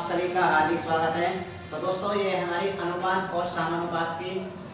आप सभी का हार्दिक स्वागत है। तो दोस्तों ये हमारी अनुपात और समानुपात की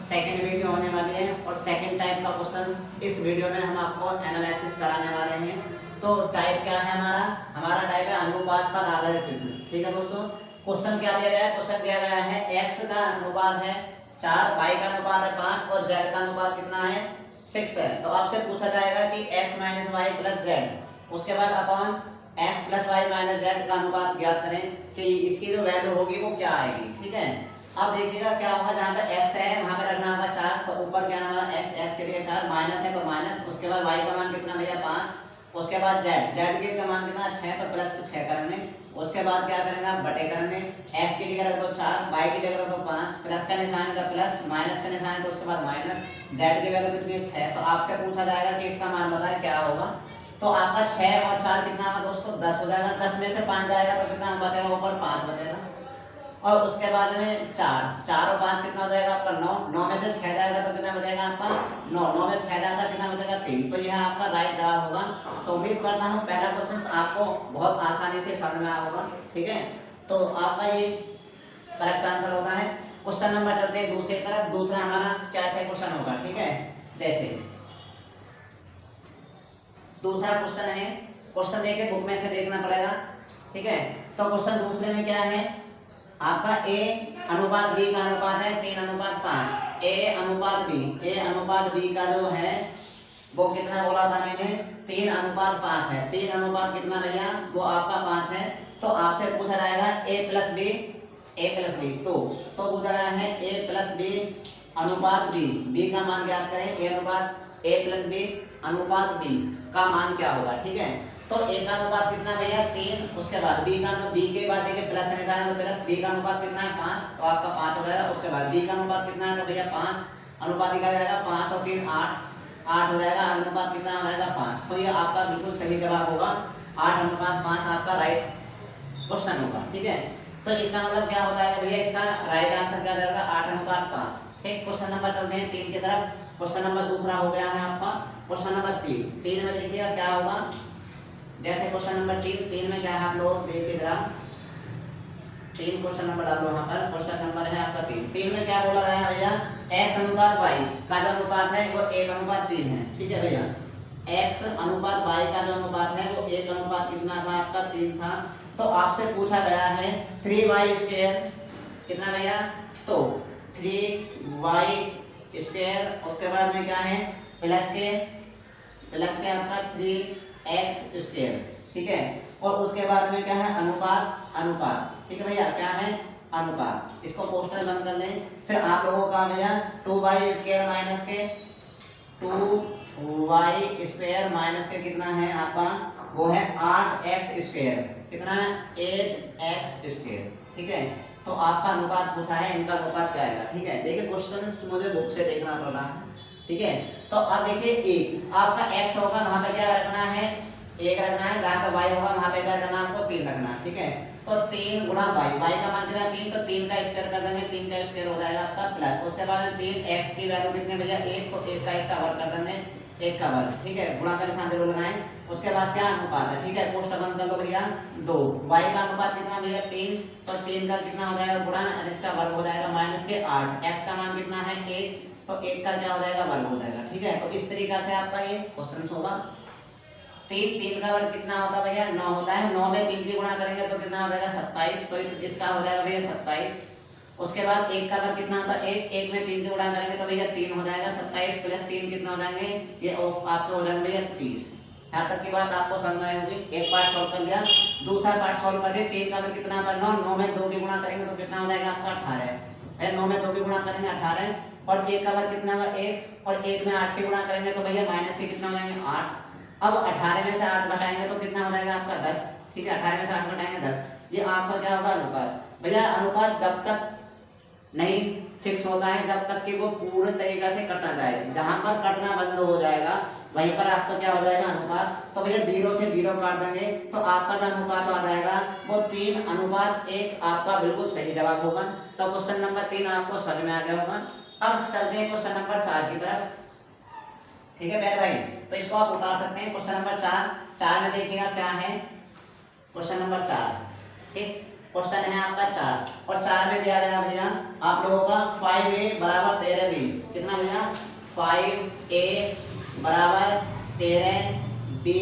सेकंड वीडियो होने वाली है और सेकंड टाइप का क्वेश्चन इस वीडियो में हम आपको एनालिसिस कराने वाले हैं। तो टाइप क्या है हमारा टाइप है अनुपात पर आधारित प्रश्न। ठीक है दोस्तों, क्वेश्चन क्या दिया गया है? क्वेश्चन दिया गया है x का अनुपात है 4, y का अनुपात है 5 और z का अनुपात कितना है 6 है। तो आपसे पूछा जाएगा कि x minus y plus z, उसके बाद upon x plus y minus z का अनुपात ज्ञात करें कि इसकी जो वैल्यू होगी वो क्या आएगी। ठीक है, अब देखिएगा क्या होगा, जहाँ पे x है वहाँ पे रखना होगा 4, तो ऊपर क्या हमारा x के लिए 4, माइनस है तो माइनस, उसके बाद y का मान कितना भैया 5, उसके बाद z के मान कितना 6 तो प्लस 6 करेंगे, उसके बाद क्या करेंगे आप बटे करेंगे, x की जगह रख दो 4, y की जगह रख दो 5, प्लस का निशान है तो प्लस, माइनस का निशान है तो उसके बाद माइनस, z की वैल्यू कितनी है 6। तो आपसे पूछा जाएगा कि इसका मान बताएं क्या होगा। तो आपका 6 और 4 कितना होगा दोस्तों 10 हो जाएगा, 10 में से 5 जाएगा तो कितना बचेगा, ऊपर 5 बचेगा, और उसके बाद में 4 और 5 कितना हो जाएगा आपका 9, 9 में से 6 जाएगा तो कितना बचेगा आपका 9, 9 में से 6 जाएगा कितना बचेगा 3। तो यह आपका राइट जवाब होगा। तो उम्मीद करता हूँ पहला क्वेश्चन आपको बहुत आसानी से समझ में आया होगा। ठीक है, तो आपका ये करेक्ट आंसर होता है। क्वेश्चन नंबर चलते हैं दूसरी तरफ। दूसरा हमारा क्या ऐसा क्वेश्चन होगा। ठीक है, जैसे दूसरा क्वेश्चन है, क्वेश्चन देखिए बुक में से देखना पड़ेगा। ठीक है, तो क्वेश्चन दूसरे में क्या है आपका a अनुपात b का अनुपात है 3 अनुपात 5। a अनुपात b का जो है वो कितना बोला था मैंने 3 अनुपात 5 है। 3 अनुपात कितना भैया वो आपका 5 है। तो आपसे पूछा जाएगा a प्लस b तो पूछा गया है a प्लस b अनुपात b का मान ज्ञात करें। a प्लस b अनुपात b का मान क्या होगा। ठीक है, तो a का अनुपात कितना भैया 3, उसके बाद b के बाद देखिए प्लस का निशान है तो प्लस, b का अनुपात कितना है 5 तो आपका 5 हो जाएगा। उसके बाद b का अनुपात कितना है तो भैया 5, अनुपात निकाला जाएगा 5 और 3 8 हो जाएगा, अनुपात कितना हो जाएगा 5। तो ये आपका बिल्कुल सही जवाब होगा, 8 अनुपात 5 आपका राइट क्वेश्चन होगा। ठीक है, तो इसका मतलब क्या हो जाएगा भैया, इसका राइट आंसर क्या जाएगा 8 अनुपात 5। ठीक, क्वेश्चन नंबर चलते हैं 3 की तरफ। क्वेश्चन नंबर दूसरा हो गया है आपका क्वेश्चन नंबर 3 में देखिएगा क्या होगा। जैसे क्वेश्चन नंबर 3 में क्या है आप लोग देखिए जरा, 3 क्वेश्चन नंबर डालो यहाँ पर। क्वेश्चन नंबर है आपका 3 में क्या बोला गया है भैया, x अनुपात y का जो अनुपात है वो 1 अनुपात 3 है। ठीक है भैया, x अनुपात y का जो अनुपात है वो 1 अनुपात कितना था आपका 3 था। तो आपसे पूछा गया है 3y स्क्वायर कितना भैया, तो 3y स्क्वायर, उसके बाद में क्या है प्लस के आपका 3x स्क्वायर। ठीक है, और उसके बाद में क्या है अनुपात। ठीक है भैया, क्या है अनुपात। इसको पोस्टर बंद कर लें। फिर आप लोगों का भैया 2y स्क्वायर माइनस के 2y स्क्वायर माइनस के कितना है आपका वो है 8x स्क्वायर, कितना है 8x स्क्वायर। ठीक है, तो आपका अनुपात पूछा है, इनका अनुपात क्या आएगा। ठीक है, देखिए क्वेश्चन मुझे बुक से देखना पड़ रहा है। ठीक है, तो अब देखिए एक आपका x होगा वहां पे क्या रखना है 1 रखना है, जहां पे y होगा वहां पे क्या करना आपको 3 रखना है। ठीक है, तो 3 गुणा y का मान कितना 3, तो 3 का स्क्वायर कर देंगे, 3 का स्क्वायर हो जाएगा आपका प्लस, उसके बाद 3x की वैल्यू कितनी भैया 1, तो 1 का इसका वर्ग कर देंगे, 1 का वर्ग। ठीक है, गुणा का निशान जरूर लगाएं। उसके बाद क्या अनुपात है। ठीक है, पोस्ट बंद कर लो भैया 2, y का अनुपात कितना भैया 3, तो 3 का कितना हो जाएगा गुणा इसका वर्ग हो जाएगा माइनस के 8, x का मान कितना है 1, तो 1 का क्या हो जाएगा वर्ग हो जाएगा। ठीक है, तो इस तरीका से आपका ये क्वेश्चन होगा। 3 का वर्ग कितना होता है भैया 9 होता है, 9 में 3 की गुणा करेंगे तो कितना हो जाएगा 27, तो इसका हो जाएगा भैया 27। उसके बाद 1 का वर्ग कितना होता है 1 में 3 की गुणा करेंगे तो भैया 3 हो जाएगा, 27 प्लस 3 कितना हो जाएंगे ये आपके हो जाएंगे भैया 30। यहाँ तक की बात आपको समझ में आई होगी। एक पार्ट सॉल्व कर लिया, दूसरा पार्ट सॉल्व कर दिया। 3 का वर्ग कितना होता है 9, 9 में 2 की गुणा करेंगे तो कितना हो जाएगा आपका 18, 9 में 2 की गुणा करेंगे 18, और 1 का वर्ग कितना होगा 1, और 1 में 8 की गुणा करेंगे तो भैया माइनस के कितना हो जाएंगे 8। अब 18 में से 8 घटाएंगे तो कितना हो जाएगा आपका 10। ठीक है, 18 में से 8 घटाएंगे 10। ये आपका क्या होगा अनुपात। भैया अनुपात जब तक नहीं फिक्स होता है जब तक कि वो पूरे तरीके से कट ना जाए, जहां पर कटना बंद हो जाएगा वहीं पर आपका क्या हो जाएगा अनुपात। तो भैया 0 से 0 काट देंगे तो आपका जो अनुपात आ जाएगा वो 3 अनुपात 1 आपका बिल्कुल सही जवाब होगा। तो क्वेश्चन नंबर 3 आपको समझ में आ गया होगा। अब चलते हैं क्वेश्चन नंबर 4 की तरफ। ठीक है मेरे भाई, तो इसको आप उतार सकते हैं। क्वेश्चन नंबर 4 में देखिएगा क्या है क्वेश्चन नंबर 4। ठीक, क्वेश्चन है आपका 4 और 4 में दिया गया भैया आप लोगों का 5a बराबर 13b, कितना भैया 5a बराबर 13b,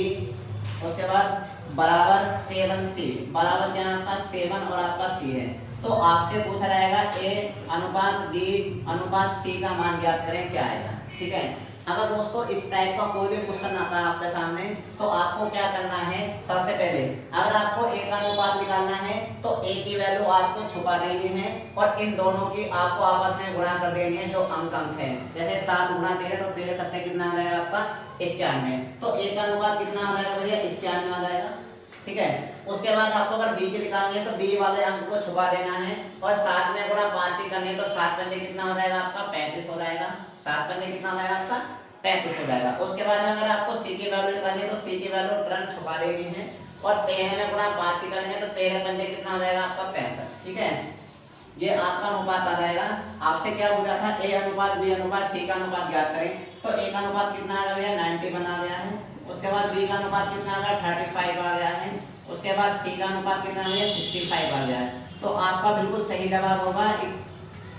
उसके बाद बराबर 7c, बराबर क्या आपका 7 और आपका c है। तो आपसे पूछा जाएगा a अनुपात b अनुपात c का मान ज्ञात करें, क्या आएगा। ठीक है, अगर दोस्तों इस टाइप का कोई भी क्वेश्चन आता है आपके सामने तो आपको क्या करना है, सबसे पहले अगर आपको a का अनुपात निकालना है तो a की वैल्यू आपको छुपा देनी है और इन दोनों की आपको आपस में गुणा कर देनी है जो अंक है। जैसे 7 गुणा 13 तो 13 सत्ते कितना आ जाएगा आपका 91, तो a का अनुपात कितना आ जाएगा भैया 91 आ जाएगा। ठीक है, उसके बाद आपको अगर b की निकालनी है तो b वाले अंक को छुपा देना है और 7 में गुणा 5 ही करनी है तो 7 पंजे कितना हो जाएगा आपका 35 हो जाएगा, 7 पंजे कितना हो जाएगा आपका 35 हो जाएगा। उसके बाद में अगर आपको c की वैल्यू निकालनी है तो c की वैल्यू तुरंत छुपा देनी है और 13 में गुणा 5 ही करेंगे तो 13 पंजे कितना हो जाएगा आपका 65। ठीक है, ये आपका अनुपात आ जाएगा। आपसे क्या पूछा था a अनुपात b अनुपात c का अनुपात ज्ञात करें, तो a का अनुपात कितना आ गया भैया 90 बना गया है, उसके बाद b का अनुपात कितना आ गया 35 आ गया है, उसके बाद c का अनुपात कितना आ गया 65 आ गया है। तो आपका बिल्कुल सही जवाब होगा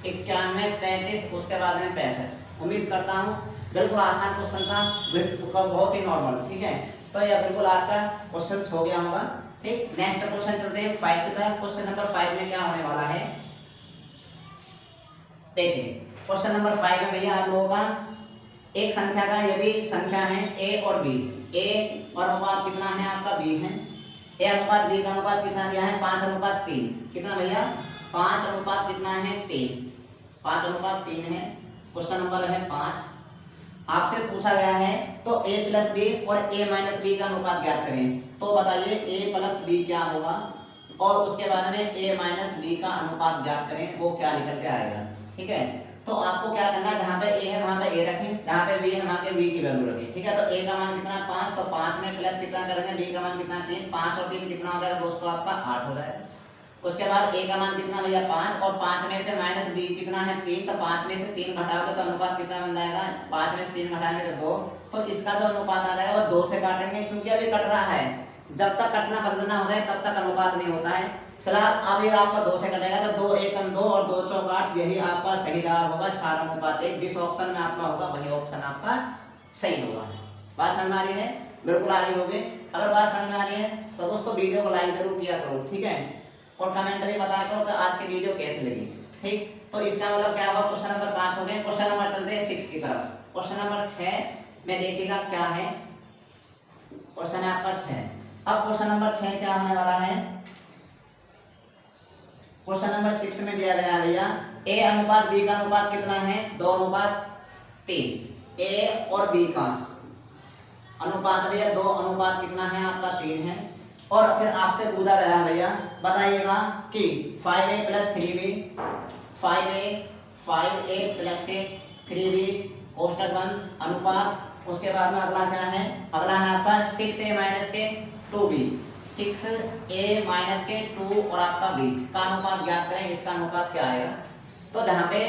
91, 35, उसके बाद में 65। उम्मीद करता हूँ बिल्कुल आसान क्वेश्चन था, बिल्कुल बहुत ही नॉर्मल। ठीक है, तो यह बिल्कुल आपका क्वेश्चन हो गया होगा। ठीक, नेक्स्ट क्वेश्चन चलते हैं 5 की तरफ। क्वेश्चन नंबर 5 में क्या होने वाला है देखिए। क्वेश्चन नंबर 5 में भैया आप लोगों का एक संख्या का यदि संख्या है a और b, a और अनुपात कितना है आपका b है, a अनुपात b का अनुपात कितना दिया है 5 अनुपात 3, कितना भैया 5 अनुपात कितना है 3, 5 अनुपात 3 है। क्वेश्चन नंबर है 5, आपसे पूछा गया है तो a प्लस b और a माइनस b का अनुपात ज्ञात करें। तो बताइए a प्लस b क्या होगा और उसके बाद में a माइनस b का अनुपात ज्ञात करें, वो क्या निकल के आएगा। ठीक है, तो आपको क्या करना है, जहाँ पे a है वहाँ पे a रखें, जहाँ पे b है वहाँ पे b की वैल्यू रखें। ठीक है, तो a का मान कितना 5, तो 5 में प्लस कितना करेंगे b का मान कितना 3, 5 और 3 कितना हो जाएगा दोस्तों आपका 8 हो जाएगा। उसके बाद a का मान कितना भैया 5 और 5 में से माइनस b कितना है 3, तो 5 में से 3 घटाओगे तो अनुपात कितना बन जाएगा, 5 में से 3 घटाएंगे तो 2, तो इसका जो अनुपात आ जाएगा वो 2 से काटेंगे क्योंकि अभी कट रहा है, जब तक कटना बंद ना हो जाए तब तक अनुपात नहीं होता है। फिलहाल अभी आपका 2 से कटेगा तो 2 एकम 2 और 2 चौक 8, यही आपका सही जवाब होगा 4 अनुपात 1। जिस ऑप्शन में आपका होगा वही ऑप्शन आपका सही होगा। बात समझ में आ रही है, बिल्कुल आ रही होगी। अगर बात समझ में आ रही है तो दोस्तों वीडियो को लाइक जरूर किया करो। ठीक है, और कमेंट में बताया करो कि आज की वीडियो कैसी लगी। ठीक, तो इसका मतलब क्या होगा, क्वेश्चन नंबर 5 हो गए। क्वेश्चन नंबर चलते हैं 6 की तरफ। क्वेश्चन नंबर 6 में देखिएगा क्या है, क्वेश्चन है आपका 6। अब क्वेश्चन नंबर 6 क्या होने वाला है, क्वेश्चन नंबर 6 में दिया गया है भैया a अनुपात b का अनुपात कितना है 2 अनुपात 3, a और b का अनुपात भैया 2 अनुपात कितना है आपका 3 है। और फिर आपसे पूछा गया है भैया बताइएगा कि 5a plus 3b 5a plus 3b कोष्टक बंद अनुपात। उसके बाद में अगला क्या है, अगला है आपका 6a माइनस के 2b, 6a माइनस के 2 और आपका b का अनुपात ज्ञात करें। इसका अनुपात क्या आएगा, तो जहाँ पे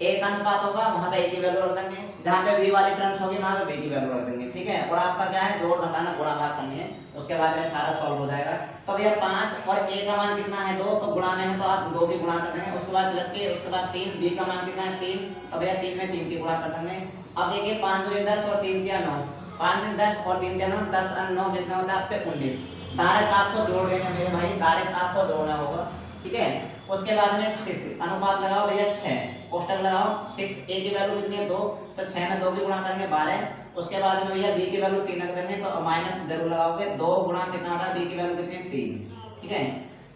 a का अनुपात होगा वहाँ पे a की वैल्यू रख देंगे, जहाँ पे b वाली टर्म्स होगी वहाँ पे b की वैल्यू रख देंगे। ठीक है, और आपका क्या है जोड़ घटाना गुणा भाग करनी है, उसके बाद में सारा सॉल्व हो जाएगा। तो भैया 5 और a का मान कितना है 2, तो गुणा में है तो आप 2 की गुणा कर देंगे, उसके बाद प्लस के, उसके बाद 3, b का मान कितना है 3, तो भैया 3 में 3 की गुणा कर देंगे। अब देखिए 5 2 10 और 3 क्या 9, 5 10 और 3 क्या 9, 10 और 9 कितना होता है आपके 19। डायरेक्ट आपको जोड़ देंगे मेरे भाई, डायरेक्ट आपको जोड़ना होगा। ठीक है, उसके बाद में 6 अनुपात लगाओ भैया 6 कोष्टक लगाओ, 6 a की वैल्यू कितनी है 2, तो 6 में 2 की गुणा करेंगे 12। उसके बाद में भैया b की वैल्यू 3 रख देंगे, तो माइनस जरूर लगाओगे, 2 गुणा कितना होता है b की वैल्यू कितनी है 3। ठीक है,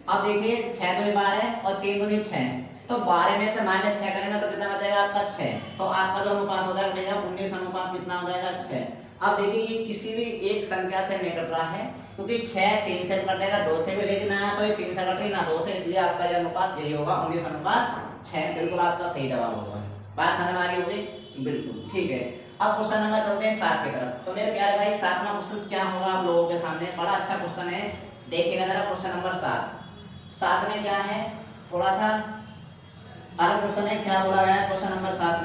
अब देखिए 6 दूनी 12 और 3 दूनी 6, तो 12 में से माइनस 6 करेंगे तो कितना बचेगा आपका 6, तो आपका जो अनुपात हो जाएगा भैया 19 अनुपात कितना हो जाएगा 6। अब देखिए ये किसी भी एक संख्या से नहीं कट रहा है क्योंकि 6 3 से कटेगा 2 से भी, लेकिन ना तो ये 3 से कटे ना 2 से, इसलिए आपका ये अनुपात यही होगा 19 अनुपात 6, बिल्कुल आपका सही जवाब होगा। बात समझ में आ रही होगी, बिल्कुल ठीक है। अब क्वेश्चन नंबर चलते हैं 7 की तरफ। तो मेरे प्यारे भाई 7वां क्वेश्चन क्या होगा आप लोगों के सामने, बड़ा अच्छा क्वेश्चन है, देखिएगा जरा क्वेश्चन नंबर 7 में क्या है, थोड़ा सा अलग क्वेश्चन है। क्या बोला गया है क्वेश्चन नंबर 7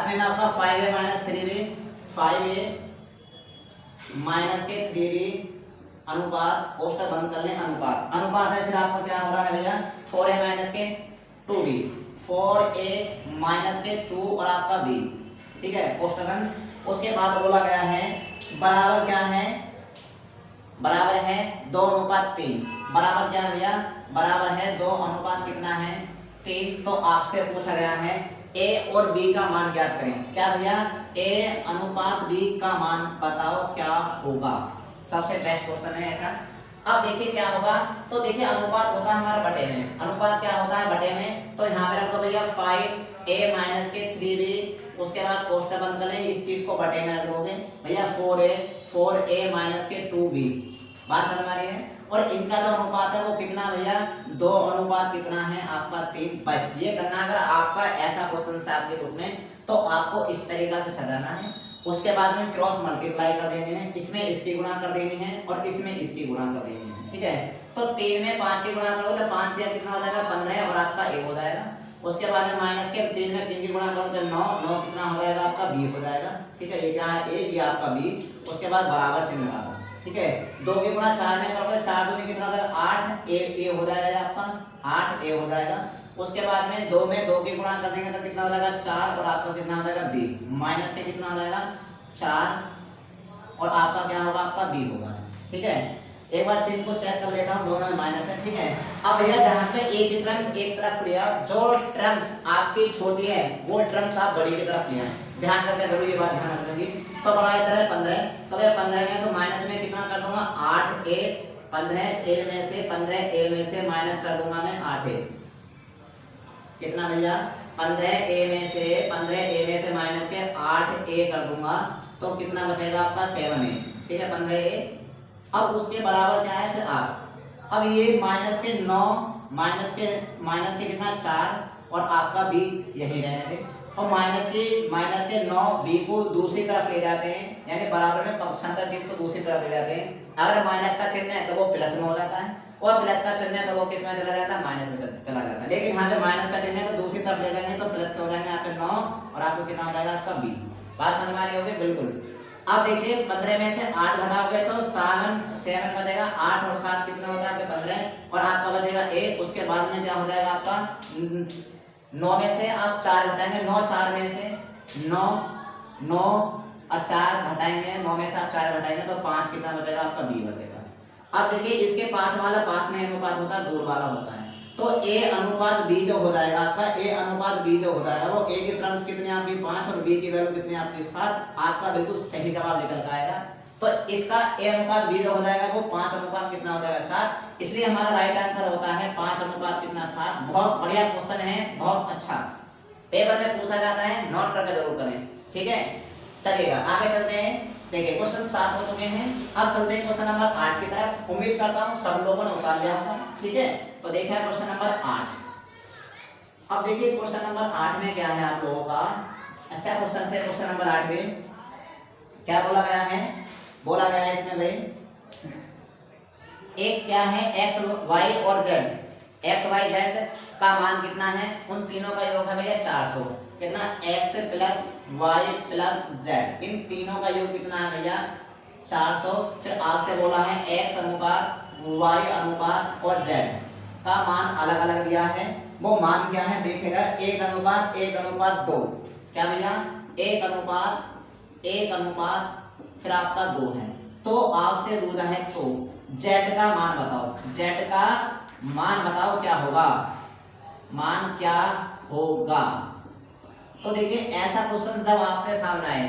में आपका 5a minus 3b 5a minus के 3b अनुपात, कोष्टक बंद कर लें, अनुपात, अनुपात है फिर आपका क्या हो रहा है भैया 4a माइनस के 2b, 4a माइनस के 2 और आपका b, ठीक है, कोष्टक बंद। उसके बाद बोला गया है बराबर क्या है, बराबर है 2:3, बराबर क्या भैया, बराबर है 2 अनुपात कितना है 3। तो आपसे पूछा गया है a और b का मान ज्ञात करें। क्या भैया, a अनुपात b का मान बताओ क्या होगा, सबसे बेस्ट क्वेश्चन है ऐसा। अब देखिए क्या होगा, तो देखिए अनुपात होता है हमारा बटे में, अनुपात क्या होता है बटे में, तो यहाँ पे रख दो भैया 5a माइनस के 3b, उसके बाद कोष्टक बंद कर लें, इस चीज को बटे में रख दोगे भैया 4a माइनस के 2b, बात समझ में आ रही है। और इनका जो अनुपात है वो कितना भैया 2 अनुपात कितना है आपका 3। बस ये करना, अगर आपका ऐसा क्वेश्चन है आपके बुक में तो आपको इस तरीका से सजाना है। उसके बाद में क्रॉस मल्टीप्लाई कर देनी है, इसमें इसकी गुणा कर देनी है और इसमें इसकी गुणा कर देनी है, ठीक है। तो 3 में 5 की गुणा करोगे तो 5 दिया कितना हो जाएगा 15 और आपका a हो जाएगा। उसके बाद में माइनस के 3 में 3 की गुणा करोगे तो 9, 9 कितना हो जाएगा आपका b हो जाएगा, ठीक है, ये क्या है a, ये आपका b। उसके बाद बराबर चिन्ह लगा दो, ठीक है, 2 की गुणा 4 में करोगे 4 दूनी कितना हो जाएगा 8, a हो जाएगा आपका 8a हो जाएगा। उसके बाद में 2 में 2 की गुणा कर देंगे तो कितना हो जाएगा 4 और आपका कितना हो जाएगा b, माइनस के कितना हो जाएगा 4 और आपका क्या होगा आपका b होगा, ठीक है। एक बार चिन्ह को चेक कर लेता हूँ, दोनों में माइनस है, ठीक है। अब भैया जहाँ पे a की टर्म्स एक तरफ लिया, जो टर्म्स आपकी छोटी है वो टर्म्स आप बड़ी की तरफ ले आए, ध्यान करके जरूर ये बात ध्यान रखोगी। तो बड़ा इधर है 15, तो भैया 15 में तो माइनस में कितना कर दूंगा 8a, 15a में से 15a में से माइनस कर दूंगा मैं 8a, कितना भैया 15a में से माइनस के 8a कर दूंगा तो कितना बचेगा आपका 7a, ठीक है 15a। अब उसके बराबर क्या है फिर आप, अब ये माइनस के 9 माइनस के कितना 4 और आपका b यही रहने थे, और माइनस के 9 b को दूसरी तरफ ले जाते हैं, यानी बराबर में पक्षांतर चीज को दूसरी तरफ ले जाते हैं। अगर माइनस का चिन्ह है तो वो प्लस में हो जाता है, और प्लस का चिन्ह है तो वो किस में चला जाता है माइनस में चला जाता है। लेकिन यहाँ पे माइनस का चिन्ह है तो दूसरी तरफ ले जाएंगे तो प्लस हो जाएंगे यहाँ पे 9 और आपको कितना हो जाएगा आपका b, बात समझ में आ रही होगी बिल्कुल। अब देखिए 15 में से 8 घटाओगे तो 7 बचेगा, 8 और 7 कितना होता है आपके 15 और आपका बचेगा a। उसके बाद में क्या हो जाएगा आपका 9 में से आप 4 घटाएंगे, 9 4 में से 9 और 4 घटाएंगे, 9 में से आप 4 घटाएंगे तो 5 कितना बचेगा आपका b बचेगा। अब देखिए इसके पास वाला पास में अनुपात होता है, दूर वाला होता है, तो a अनुपात b जो हो जाएगा आपका a अनुपात b जो हो जाएगा वो a की टर्म्स कितनी आपकी 5 और b की वैल्यू कितनी आपकी 7, आपका बिल्कुल सही जवाब निकल कर आएगा। तो इसका a अनुपात b जो हो जाएगा वो 5 अनुपात कितना हो जाएगा 7, इसलिए हमारा राइट आंसर होता है 5 अनुपात कितना 7। बहुत बढ़िया क्वेश्चन है, बहुत अच्छा पेपर में पूछा जाता है, नोट करके जरूर करें, ठीक है। चलिएगा आगे चलते हैं, देखिए क्वेश्चन 7 हो चुके हैं, अब चलते हैं क्वेश्चन नंबर 8 की तरफ। उम्मीद करता हूँ सब लोगों ने उतार लिया होगा, ठीक है। तो देखिए क्वेश्चन नंबर 8। अब देखिए क्वेश्चन नंबर 8 में क्या है आप लोगों का, अच्छा क्वेश्चन से क्वेश्चन नंबर 8 में क्या बोला गया है, बोला गया है इसमें भाई एक क्या है x y और z, x y z का मान कितना है, उन तीनों का योग है भैया 400, कितना x plus y plus z, इन तीनों का योग कितना है भैया 400। फिर आपसे बोला है x अनुपात y अनुपात और z का मान अलग अलग दिया है, वो मान क्या है देखेगा 1 अनुपात 2, क्या भैया 1 अनुपात फिर आपका 2 है। तो आपसे पूछा है तो z का मान बताओ, z का मान बताओ क्या होगा, मान क्या होगा। तो देखिए ऐसा क्वेश्चन जब आपके सामने आए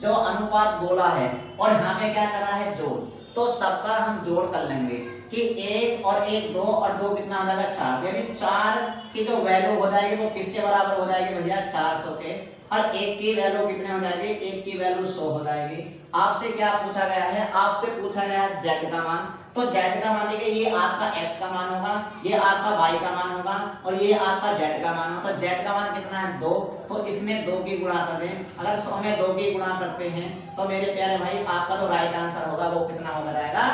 जो अनुपात बोला है और यहाँ पे क्या कर रहा है जोड़, तो सबका हम जोड़ कर लेंगे कि 1 और 1 2 और 2 कितना हो जाएगा 4, यानी 4 की जो वैल्यू हो जाएगी वो किसके बराबर हो जाएगी भैया 400 के, और 1 की वैल्यू कितने हो जाएगी, 1 की वैल्यू 100 हो जाएगी। आपसे क्या पूछा गया है, आपसे पूछा गया है z का मान, तो z का मान देखिए ये आपका x का मान होगा, ये आपका y का मान होगा और ये आपका z का मान होगा। तो z का मान कितना है 2, तो इसमें 2 की गुणा कर दें, अगर 100 में 2 की गुणा करते हैं तो मेरे प्यारे भाई आपका जो राइट आंसर होगा वो कितना हो जाएगा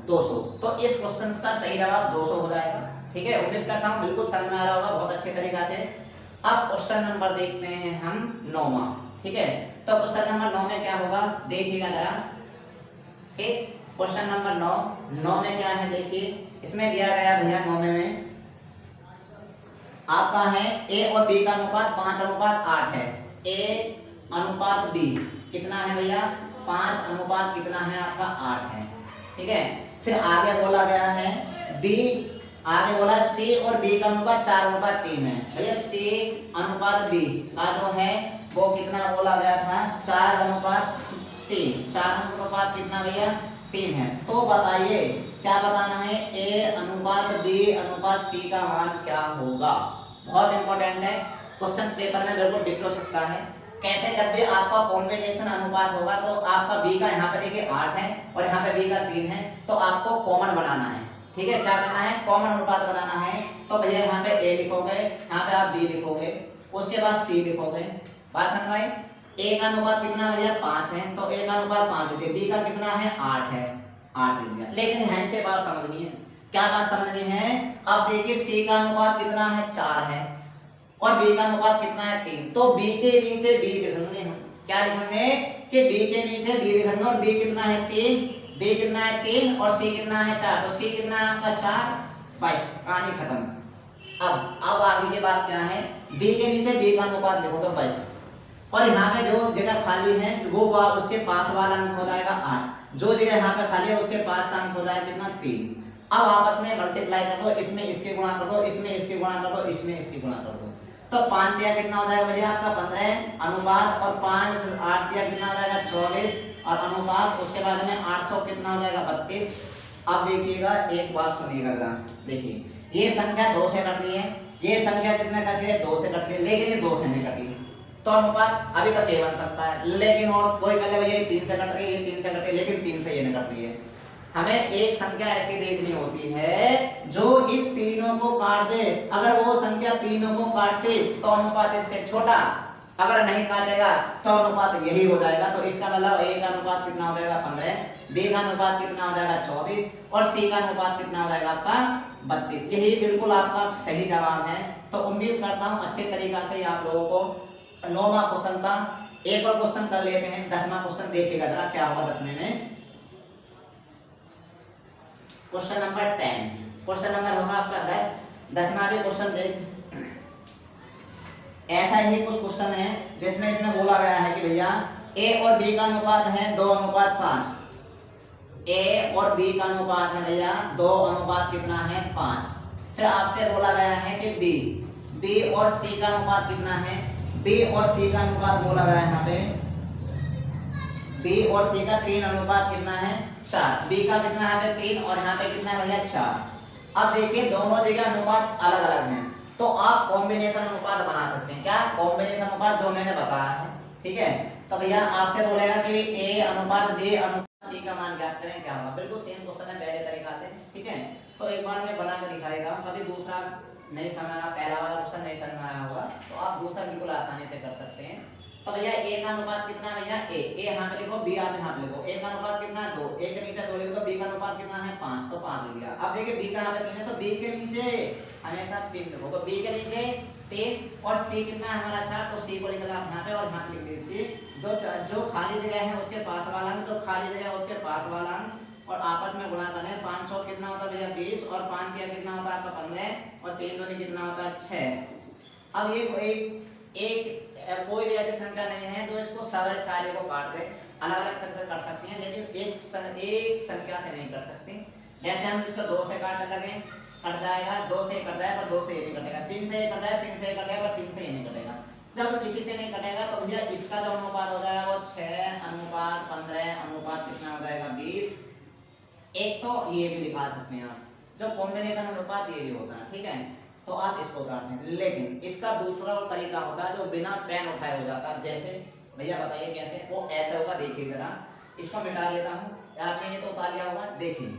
200। तो इस क्वेश्चन का सही जवाब 200 हो जाएगा, ठीक है। उम्मीद करता हूँ बिल्कुल समझ में आ रहा होगा बहुत अच्छे तरीका से। अब क्वेश्चन नंबर देखते हैं हम 9वां, ठीक है। तो क्वेश्चन नंबर 9 में क्या होगा देखिएगा जरा, ठीक। Question number 9। 9 में क्या है देखिए, इसमें दिया गया भैया 9 में आपका है ए और बी का अनुपात 5:8 है। ए अनुपात बी कितना है भैया, 5 अनुपात कितना है आपका 8 है। ठीक है, फिर आगे बोला गया है बी, आगे बोला सी और बी का अनुपात 4:3 है। भैया सी अनुपात बी का जो है वो कितना बोला गया था, 4:3। 4 अनुपात कितना भैया 3 है। तो बताइए क्या बताना है, ए अनुपात बी अनुपात सी का मान क्या होगा। बहुत इंपॉर्टेंट है, क्वेश्चन पेपर में बिल्कुल डिक्लो सकता है। कैसे, जब भी आपका कॉम्बिनेशन अनुपात होगा तो आपका बी का यहाँ पे देखिए 8 है और यहाँ पे बी का 3 है, तो आपको कॉमन बनाना है। ठीक है, क्या करना है, कॉमन अनुपात बनाना है। तो भैया यहाँ पे ए लिखोगे, यहाँ पे आप बी लिखोगे, उसके बाद सी लिखोगे। बात समझ में आई। ए का अनुपात कितना भैया 5 है, तो ए का अनुपात 5 लिख, बी का कितना है 8 है, 8 लिख दिया। लेकिन हैंड से बात समझनी है, क्या बात समझनी है। अब देखिए सी का अनुपात कितना है 4 है और बी का अनुपात कितना है 3, तो बी के नीचे बी लिखेंगे हम। क्या लिखेंगे कि बी के नीचे बी लिखेंगे, और बी कितना है 3, बी कितना है 3 और सी कितना है 4, तो सी कितना है आपका 4। बस कहानी खत्म। अब आगे की बात क्या है, बी के नीचे बी का अनुपात लिखोगे बस, और यहाँ पे जो जगह खाली है वो उसके पास वाला अंक हो जाएगा 8, जो जगह यहाँ पे खाली है उसके पास का अंक हो जाएगा कितना 3। अब आपस में मल्टीप्लाई कर दो, इसमें इसके गुणा कर दो, इसमें इसके गुणा कर दो, इसमें इसके गुणा कर दो, तो 5 दिया कितना हो जाएगा भैया आपका 15 अनुपात, और 5 8 दिया कितना हो जाएगा 24 और अनुपात, उसके बाद में 8 तो कितना हो जाएगा 32। अब देखिएगा एक बात सुनिएगा जरा, देखिए ये संख्या 2 से कट रही है, ये संख्या कितने कटी है 2 से कट रही है, लेकिन ये 2 से नहीं कटी, तो अनुपात अभी तक ये बन सकता है। लेकिन और कोई कह ले भैया ये 3 से कट रही है, ये 3 से कट रही है, लेकिन 3 से ये नहीं कट रही है। हमें एक संख्या ऐसी देखनी होती है जो इन तीनों को काट दे। अगर वो संख्या तीनों को काटती तो अनुपात इससे छोटा, अगर नहीं काटेगा तो अनुपात यही हो जाएगा। तो इसका मतलब ए का अनुपात कितना हो जाएगा 15, बी का अनुपात कितना हो जाएगा 24 और सी का अनुपात कितना हो जाएगा आपका 32। यही बिल्कुल आपका सही जवाब है। तो उम्मीद करता हूँ अच्छे तरीका से आप लोगों को 9वां क्वेश्चन था। एक और क्वेश्चन कर लेते हैं, 10वां क्वेश्चन देखिएगा जरा क्या होगा 10वें में। क्वेश्चन नंबर 10, क्वेश्चन नंबर होगा आपका 10। 10वां भी क्वेश्चन देख, ऐसा ही कुछ क्वेश्चन है जिसमें इसमें बोला गया है कि भैया ए और बी का अनुपात है 2:5। ए और बी का अनुपात है भैया 2 अनुपात कितना है 5। फिर आपसे बोला गया है कि बी और सी का अनुपात कितना है, बी और सी का अनुपात बोला गया है यहाँ पे, बी और सी का 3 अनुपात कितना है 4। बी का कितना है यहाँ पे 3 और यहाँ पे कितना है भैया 4। अब देखिए दोनों जगह अनुपात अलग अलग हैं, तो आप कॉम्बिनेशन अनुपात बना सकते हैं। क्या, कॉम्बिनेशन अनुपात जो मैंने बताया है। ठीक है, तो भैया आपसे बोलेगा कि ए अनुपात बी अनुपात सी का मान ज्ञात करें, क्या होगा। बिल्कुल सेम क्वेश्चन है पहले तरीका से। ठीक है, तो एक बार मैं बना के दिखा देता हूँ, कभी दूसरा नहीं समझ आया, पहला वाला क्वेश्चन नहीं समझ में आया होगा तो आप दूसरा बिल्कुल आसानी से कर सकते हैं। तो भैया ए का अनुपात कितना है भैया, ए यहाँ पे लिखो, बी आप यहाँ पे लिखो। ए का अनुपात कितना है 2, ए के नीचे 2 लिखो, तो बी का अनुपात कितना है 5, तो 5 लिख दिया। अब देखिए बी का यहाँ पे 3 है, तो बी के नीचे हमेशा 3 लिखो, तो बी के नीचे 3 और सी कितना है हमारा 4, तो सी को लिख लो आप यहाँ पे और यहाँ पे लिख दीजिए जो खाली जगह है उसके पास वाला अंक, जो खाली जगह है उसके पास वाला अंक, और आपस में गुणा करना है। 5 चौक कितना होता है भैया 20 और 5 किया कितना होता है आपका 15 और 3 दूनी कितना होता है 6। अब ये एक कोई भी ऐसी संख्या नहीं है जो इसको सारे को काट दे। अलग अलग संख्या कर सकती हैं लेकिन एक संख्या से नहीं कर सकती। जैसे हम इसको 2 से काटने लगे कट जाएगा, 2 से कट जाएगा पर 2 से ये नहीं कटेगा, 3 से कट जाएगा 3 से कट जाएगा पर 3 से ये नहीं कटेगा। जब किसी से नहीं कटेगा तो भैया इसका जो अनुपात हो जाएगा वो 6 अनुपात 15 अनुपात कितना हो जाएगा 20। एक तो ये भी दिखा सकते हैं आप, जो कॉम्बिनेशन अनुपात ये भी होता है। ठीक है, तो आप इसको काटते हैं, लेकिन इसका दूसरा तरीका होता है जो बिना पेन उठाए हो जाता है। जैसे भैया बताइए कैसे, वो ऐसे होगा, देखिए जरा इसको मिटा देता हूँ, आपने ये तो उतार लिया होगा। देखिए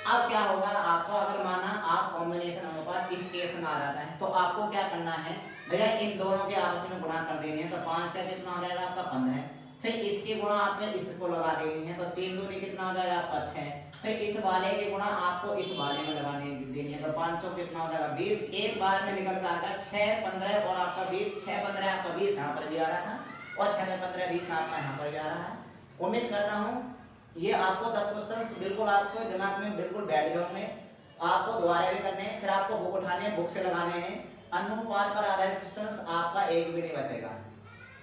अब क्या होगा, आपको अगर माना आप कॉम्बिनेशन अनुपात इस केस में आ जाता है तो आपको क्या करना है भैया, इन दोनों के आपस में गुणा कर देनी है। तो 5 का कितना हो जाएगा आपका 15, फिर इसके गुणा आपने इसको लगा देनी है, तो 3 दूनी कितना हो जाएगा आपका 6, फिर इस वाले के गुणा आपको इस वाले में लगा देनी है, तो 5 चौक कितना हो जाएगा 20। एक बार में निकल कर आता है 6 15 और आपका 20, 6 15 आपका 20 यहाँ पर भी आ रहा था और 6 15 20 आपका यहाँ पर भी आ रहा है। उम्मीद करता हूँ ये आपको 10 क्वेश्चन बिल्कुल आपको दिमाग में बिल्कुल बैठ गए होंगे। आपको दोबारा भी करने हैं, फिर आपको बुक उठाने हैं, बुक से लगाने हैं। अनुपात पर आधारित क्वेश्चंस आपका एक भी नहीं बचेगा,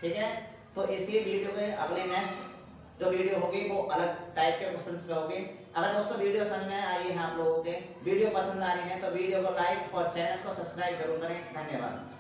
ठीक है। तो इसी वीडियो के अगले नेक्स्ट जो वीडियो होगी वो अलग टाइप के क्वेश्चंस पे होगी। अगर दोस्तों वीडियो समझ में आई है आप लोगों के, वीडियो पसंद आ रही है तो वीडियो को लाइक और चैनल को सब्सक्राइब जरूर करें। धन्यवाद।